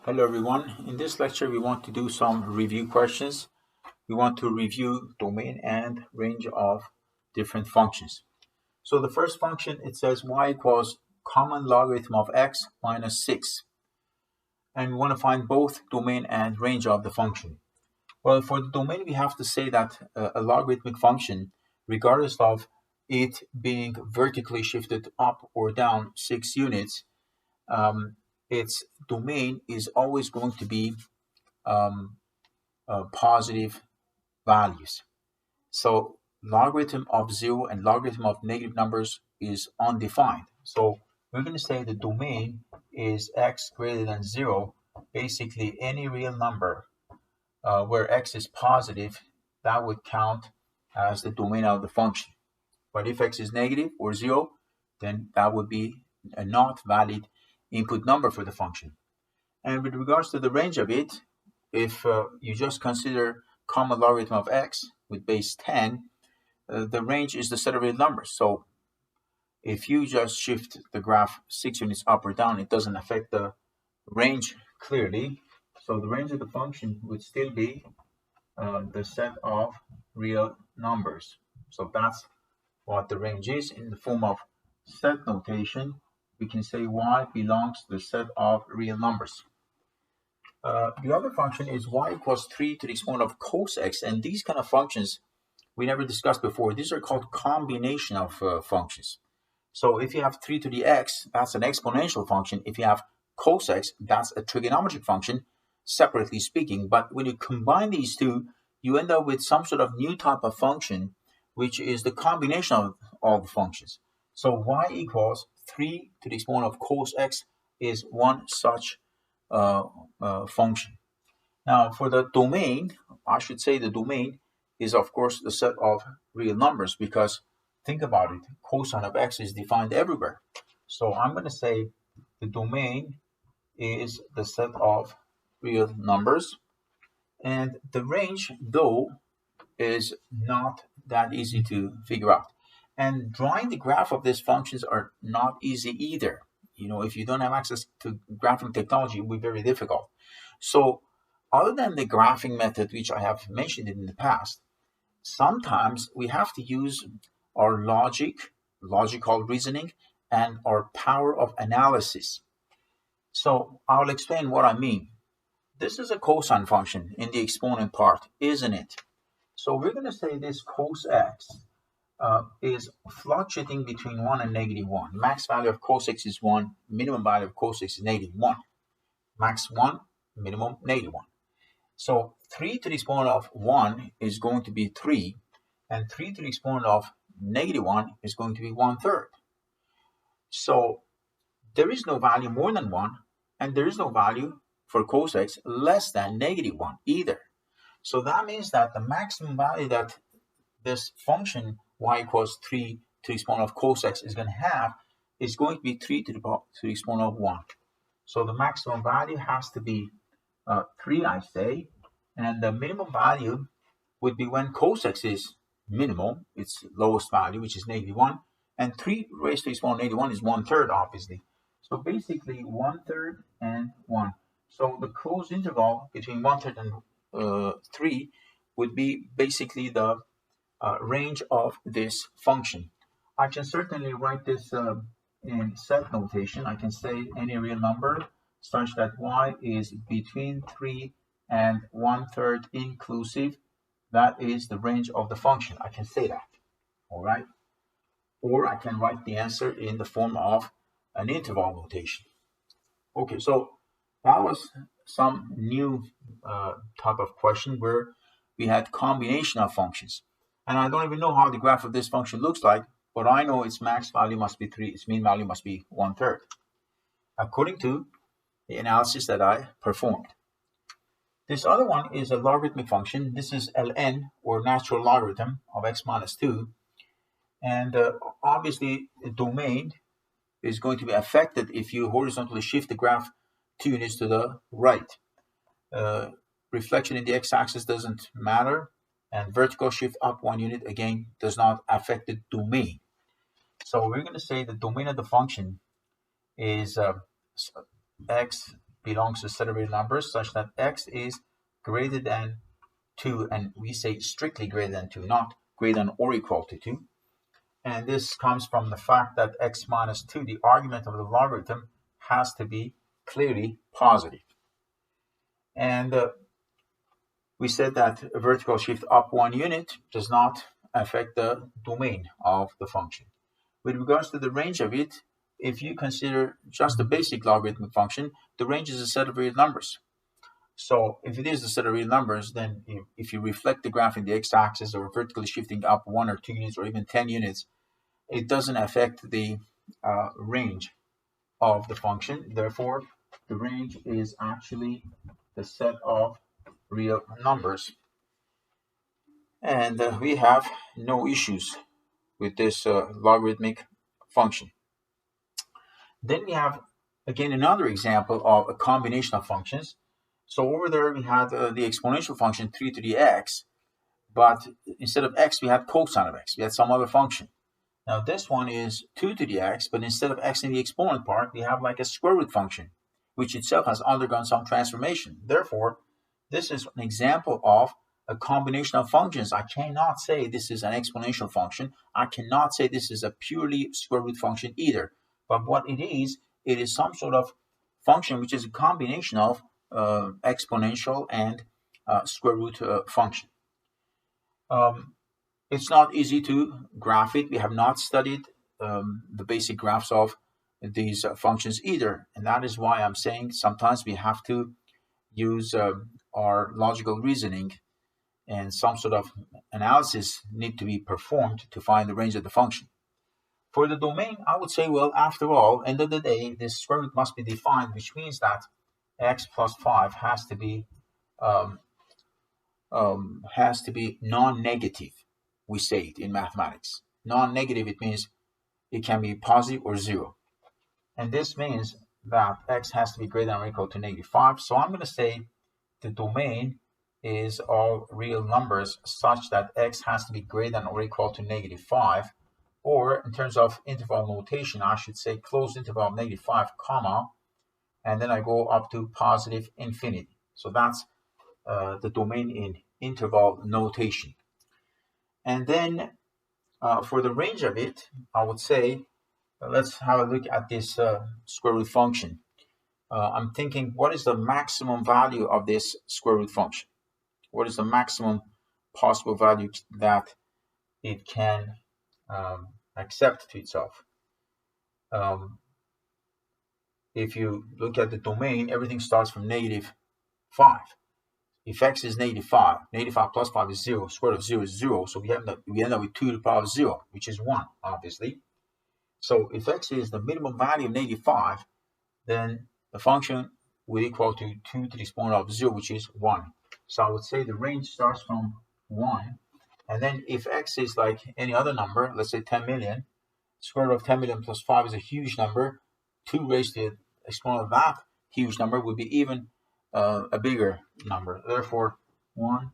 Hello everyone. In this lecture we want to do some review questions. We want to review domain and range of different functions. So the first function, it says y equals common logarithm of x minus 6. And we want to find both domain and range of the function. Well, for the domain we have to say that a logarithmic function, regardless of it being vertically shifted up or down 6 units, its domain is always going to be um, positive values. So logarithm of 0 and logarithm of negative numbers is undefined. So we're going to say the domain is x greater than 0. Basically, any real number where x is positive, that would count as the domain of the function. But if x is negative or 0, then that would be a not valid input number for the function. And with regards to the range of it, if you just consider common logarithm of x with base 10, the range is the set of real numbers. So if you just shift the graph 6 units up or down, it doesn't affect the range clearly. So the range of the function would still be the set of real numbers. So that's what the range is. In the form of set notation, we can say y belongs to the set of real numbers. The other function is y equals 3 to the exponent of cos x, and these kind of functions we never discussed before. These are called combination of functions. So if you have 3 to the x, that's an exponential function. If you have cos x, that's a trigonometric function, separately speaking. But when you combine these two, you end up with some sort of new type of function, which is the combination of all the functions. So y equals 3 to the exponent of cos x is one such function. Now, for the domain, I should say the domain is, of course, the set of real numbers, because think about it, cosine of x is defined everywhere. So I'm going to say the domain is the set of real numbers. And the range, though, is not that easy to figure out. And drawing the graph of these functions are not easy either. If you don't have access to graphing technology, it will be very difficult. So other than the graphing method, which I have mentioned in the past, sometimes we have to use our logical reasoning, and our power of analysis. So I'll explain what I mean. This is a cosine function in the exponent part, isn't it? So we're going to say this cos x is fluctuating between 1 and negative 1. Max value of cos x is 1, minimum value of cos x is negative 1. Max 1, minimum negative 1. So 3 to the exponent of 1 is going to be 3, and 3 to the exponent of negative 1 is going to be 1/3. So there is no value more than 1, and there is no value for cos x less than negative 1 either. So that means that the maximum value that this function y equals 3 to the exponent of cos x is going to have is going to be 3 to the exponent of 1. So the maximum value has to be 3, I say, and the minimum value would be when cos x is minimal, its lowest value, which is negative 1, and 3 raised to the exponent of negative 1 is 1/3, obviously. So basically 1/3 and 1. So the closed interval between 1/3 and 3 would be basically the range of this function. I can certainly write this in set notation. I can say any real number such that y is between 3 and 1/3 inclusive. That is the range of the function. I can say that, all right? Or I can write the answer in the form of an interval notation. Okay, so that was some new type of question where we had combination of functions. And I don't even know how the graph of this function looks like, but I know its max value must be 3, its mean value must be 1/3, according to the analysis that I performed. This other one is a logarithmic function. This is ln, or natural logarithm, of x minus 2. And obviously, the domain is going to be affected if you horizontally shift the graph 2 units to the right. Reflection in the x-axis doesn't matter, and vertical shift up 1 unit, again, does not affect the domain. So we're going to say the domain of the function is x belongs to a set of real numbers such that x is greater than 2, and we say strictly greater than 2, not greater than or equal to 2. And this comes from the fact that x minus 2, the argument of the logarithm, has to be clearly positive. And we said that a vertical shift up 1 unit does not affect the domain of the function. With regards to the range of it, if you consider just the basic logarithmic function, the range is a set of real numbers. So if it is a set of real numbers, then if you reflect the graph in the x-axis or vertically shifting up 1 or 2 units or even 10 units, it doesn't affect the range of the function. Therefore, the range is actually the set of real numbers. And we have no issues with this logarithmic function. Then we have, again, another example of a combination of functions. So over there we had the exponential function 3 to the x, but instead of x we had cosine of x. We had some other function. Now this one is 2 to the x, but instead of x in the exponent part, we have like a square root function, which itself has undergone some transformation. Therefore, this is an example of a combination of functions. I cannot say this is an exponential function. I cannot say this is a purely square root function either. But what it is some sort of function which is a combination of exponential and square root function. It's not easy to graph it. We have not studied the basic graphs of these functions either. And that is why I'm saying sometimes we have to use our logical reasoning, and some sort of analysis need to be performed to find the range of the function. For the domain, I would say, well, after all, end of the day, this square root must be defined, which means that x plus 5 has to be non-negative. We say it in mathematics. Non-negative, it means it can be positive or 0. And this means that x has to be greater than or equal to -5. So I'm going to say the domain is all real numbers such that x has to be greater than or equal to -5. Or in terms of interval notation, I should say closed interval of -5, comma, and then I go up to positive infinity. So that's the domain in interval notation. And then for the range of it, I would say, let's have a look at this square root function. I'm thinking, what is the maximum value of this square root function? What is the maximum possible value that it can accept to itself? If you look at the domain, everything starts from -5. If x is -5, -5 plus 5 is 0, square root of 0 is 0, so we end up with 2 to the power of 0, which is 1, obviously. So if x is the minimum value of -5, then the function will equal to 2 to the exponent of 0, which is 1. So I would say the range starts from 1, and then if x is like any other number, let's say 10 million, square root of 10 million plus 5 is a huge number. 2 raised to the exponent of that huge number would be even a bigger number. Therefore, 1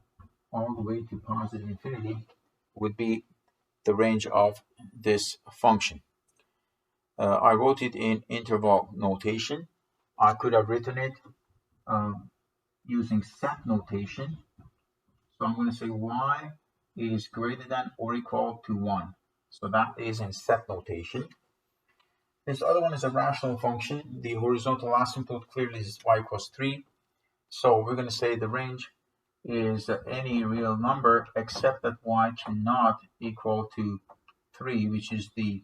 all the way to positive infinity would be the range of this function. I wrote it in interval notation. I could have written it using set notation. So I'm going to say y is greater than or equal to 1. So that is in set notation. This other one is a rational function. The horizontal asymptote clearly is y equals 3. So we're going to say the range is any real number except that y cannot equal to 3, which is the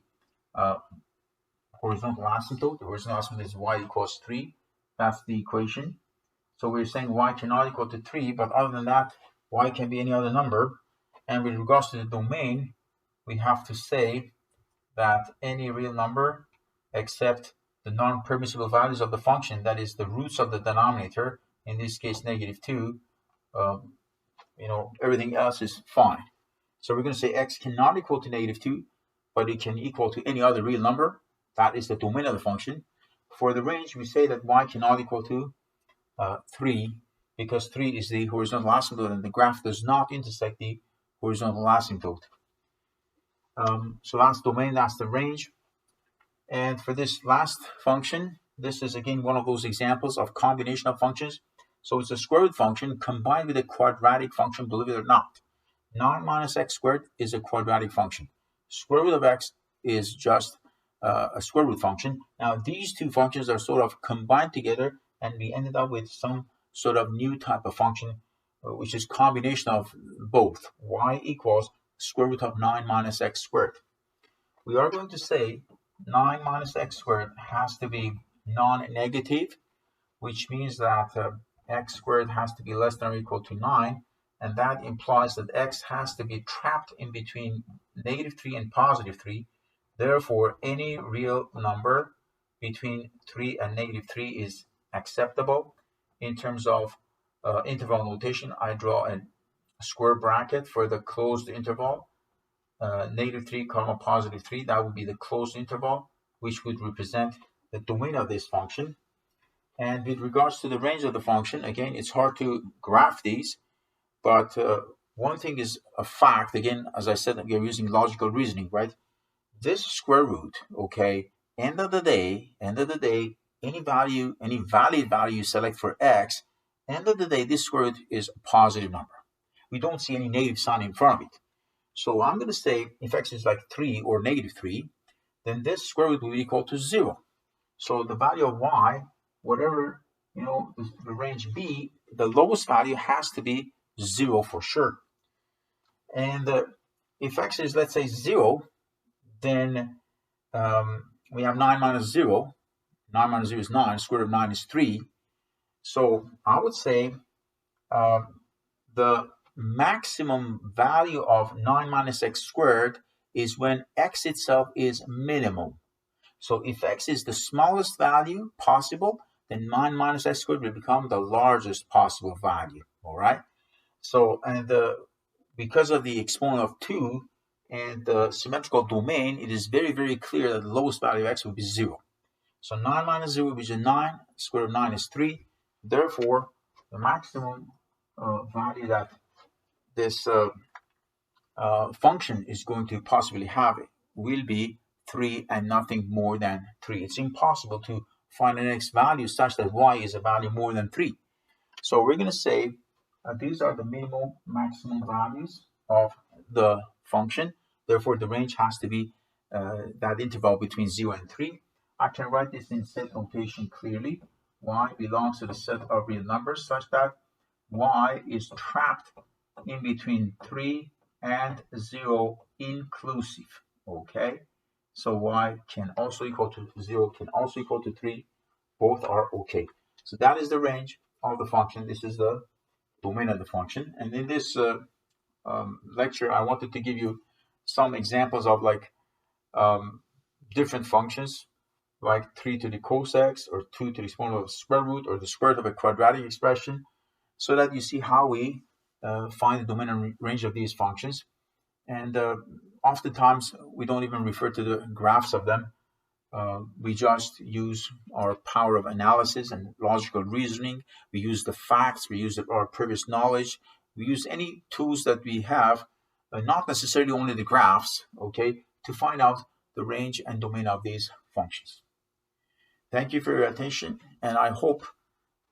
horizontal asymptote. The horizontal asymptote is y equals 3. That's the equation. So we're saying y cannot equal to 3, but other than that, y can be any other number. And with regards to the domain, we have to say that any real number except the non-permissible values of the function, that is the roots of the denominator, in this case -2, everything else is fine. So we're going to say x cannot equal to -2, but it can equal to any other real number. That is the domain of the function. For the range, we say that y cannot equal to 3, because 3 is the horizontal asymptote and the graph does not intersect the horizontal asymptote. So that's domain, that's the range. And for this last function, This is again one of those examples of combination of functions. So it's a square root function combined with a quadratic function, believe it or not. 9 minus x squared is a quadratic function. Square root of x is just a square root function. Now these two functions are sort of combined together, and we ended up with some sort of new type of function, which is combination of both. Y equals square root of 9 minus x squared. We are going to say 9 minus x squared has to be non-negative, which means that x squared has to be less than or equal to 9, and that implies that x has to be trapped in between -3 and +3. Therefore, any real number between 3 and -3 is acceptable. In terms of interval notation, I draw a square bracket for the closed interval. -3 comma +3, that would be the closed interval, which would represent the domain of this function. And with regards to the range of the function, again, it's hard to graph these, but one thing is a fact. Again, as I said, we are using logical reasoning, right? This square root, okay, end of the day, any valid value you select for x, end of the day, this square root is a positive number. We don't see any negative sign in front of it. So I'm going to say if x is like 3 or -3, then this square root will be equal to 0. So the value of y, whatever, the range b, the lowest value has to be 0 for sure. And if x is, let's say, 0, then we have 9 minus 0. 9 minus 0 is 9. Square root of 9 is 3. So I would say the maximum value of 9 minus x squared is when x itself is minimum. So if x is the smallest value possible, then 9 minus x squared will become the largest possible value. All right. So, and because of the exponent of 2 and the symmetrical domain, it is very, very clear that the lowest value of x will be 0. So 9 minus 0 will be 9. Square root of 9 is 3. Therefore, the maximum value that this function is going to possibly have will be 3 and nothing more than 3. It's impossible to find an x value such that y is a value more than 3. So we're going to say these are the minimum maximum values of the function. Therefore, the range has to be that interval between 0 and 3. I can write this in set notation clearly. Y belongs to the set of real numbers such that y is trapped in between 3 and 0 inclusive. Okay, so y can also equal to 0, can also equal to 3. Both are okay. So that is the range of the function. This is the domain of the function. And in this lecture, I wanted to give you some examples of like different functions, like 3 to the cos x, or 2 to the exponent of a square root, or the square root of a quadratic expression, so that you see how we find the domain and range of these functions. And oftentimes, we don't even refer to the graphs of them. We just use our power of analysis and logical reasoning. We use the facts. We use our previous knowledge. We use any tools that we have, not necessarily only the graphs, okay, to find out the range and domain of these functions. Thank you for your attention, and I hope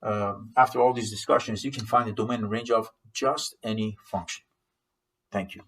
after all these discussions, you can find the domain and range of just any function. Thank you.